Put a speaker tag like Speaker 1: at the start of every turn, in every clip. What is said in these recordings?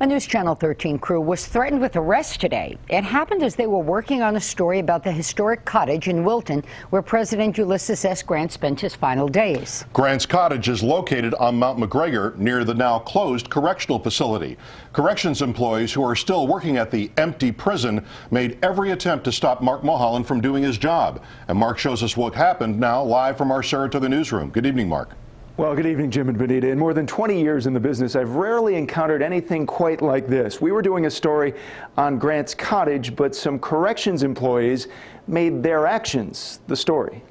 Speaker 1: A News Channel 13 crew was threatened with arrest today. It happened as they were working on a story about the historic cottage in Wilton, where President Ulysses S. Grant spent his final days.
Speaker 2: Grant's Cottage is located on Mount McGregor near the now closed correctional facility. Corrections employees who are still working at the empty prison made every attempt to stop Mark Mulholland from doing his job. And Mark shows us what happened now live from our Saratoga newsroom. Good evening, Mark.
Speaker 3: Well, good evening, Jim and Benita. In more than 20 years in the business, I've rarely encountered anything quite like this. We were doing a story on Grant's Cottage, but some corrections employees made their actions the story.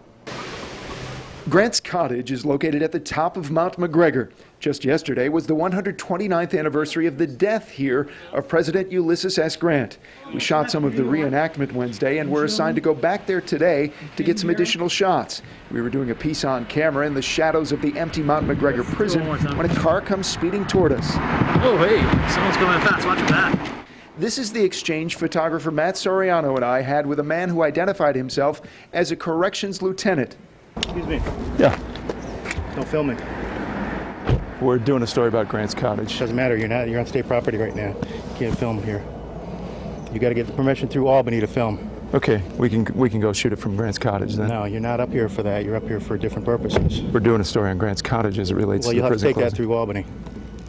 Speaker 3: Grant's Cottage is located at the top of Mount McGregor. Just yesterday was the 129th anniversary of the death here of President Ulysses S. Grant. We shot some of the reenactment Wednesday and were assigned to go back there today to get some additional shots. We were doing a piece on camera in the shadows of the empty Mount McGregor prison when a car comes speeding toward us.
Speaker 4: Oh, hey, someone's coming fast. Watch that.
Speaker 3: This is the exchange photographer Matt Soriano and I had with a man who identified himself as a corrections lieutenant.
Speaker 4: Excuse me.
Speaker 3: Yeah.
Speaker 4: No filming.
Speaker 3: We're doing a story about Grant's Cottage.
Speaker 4: Doesn't matter. You're on state property right now. You can't film here. You got to get the permission through Albany to film.
Speaker 3: Okay, we can go shoot it from Grant's Cottage then.
Speaker 4: No, you're not up here for that. You're up here for different purposes.
Speaker 3: We're doing a story on Grant's Cottage as it relates to the prison.
Speaker 4: Well, you'll have to take
Speaker 3: closing.
Speaker 4: that through Albany.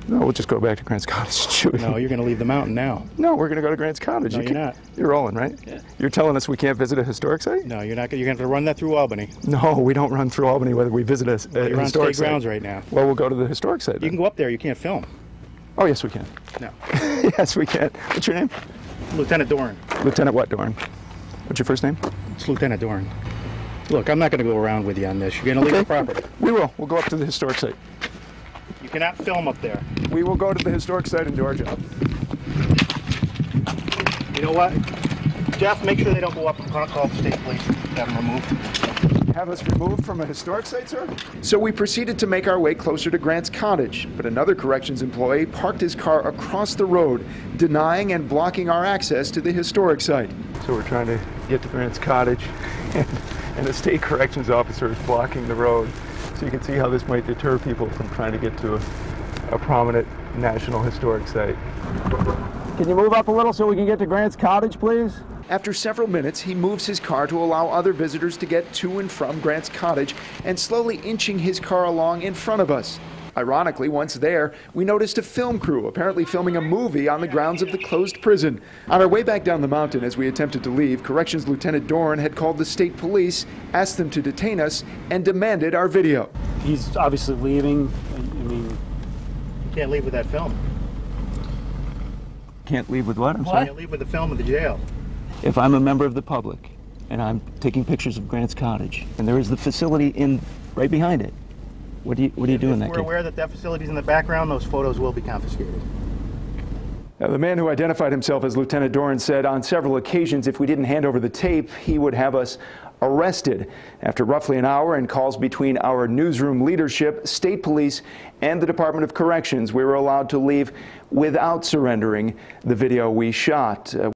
Speaker 3: No, we'll just go back to Grant's Cottage and shoot it.
Speaker 4: No, you're going to leave the mountain now.
Speaker 3: No, we're going to go to Grant's Cottage.
Speaker 4: No, you're not.
Speaker 3: You're rolling, right?
Speaker 4: Yeah.
Speaker 3: You're telling us we can't visit a historic site?
Speaker 4: No, you're not. You're going to have to run that through Albany.
Speaker 3: No, we don't run through Albany whether we visit a historic site.
Speaker 4: You're on state grounds right now.
Speaker 3: Well, we'll go to the historic site then.
Speaker 4: You can go up there. You can't film.
Speaker 3: Oh, yes, we can.
Speaker 4: No.
Speaker 3: Yes, we can. What's your name?
Speaker 4: Lieutenant Doran.
Speaker 3: Lieutenant what, Doran? What's your first name?
Speaker 4: It's Lieutenant Doran. Look, I'm not going to go around with you on this. You're going to leave the property.
Speaker 3: We will. We'll go up to the historic site.
Speaker 4: You cannot film up there.
Speaker 3: We will go to the historic site and do our job.
Speaker 4: You know what? Jeff, make sure they don't go up and call the state police. Have them removed.
Speaker 3: Have us removed from a historic site, sir? So we proceeded to make our way closer to Grant's Cottage, but another corrections employee parked his car across the road, denying and blocking our access to the historic site. So we're trying to get to Grant's Cottage, and the state corrections officer is blocking the road. So you can see how this might deter people from trying to get to a prominent national historic site.
Speaker 5: Can you move up a little so we can get to Grant's Cottage, please?
Speaker 3: After several minutes, he moves his car to allow other visitors to get to and from Grant's Cottage and slowly inching his car along in front of us. Ironically, once there, we noticed a film crew apparently filming a movie on the grounds of the closed prison. On our way back down the mountain as we attempted to leave, Corrections Lieutenant Doran had called the state police, asked them to detain us, and demanded our video.
Speaker 5: He's obviously leaving. I mean,
Speaker 4: You can't leave with that film.
Speaker 5: can't leave with what?
Speaker 4: You can't leave with the film of the jail.
Speaker 5: If I'm a member of the public and I'm taking pictures of Grant's Cottage and there is the facility right behind it, what do you do in that
Speaker 4: If
Speaker 5: case?
Speaker 4: we're aware that facility's in the background, those photos will be confiscated.
Speaker 3: Now, the man who identified himself as Lieutenant Doran said on several occasions if we didn't hand over the tape, he would have us arrested. After roughly an hour and calls between our newsroom leadership, state police, and the Department of Corrections, we were allowed to leave without surrendering the video we shot.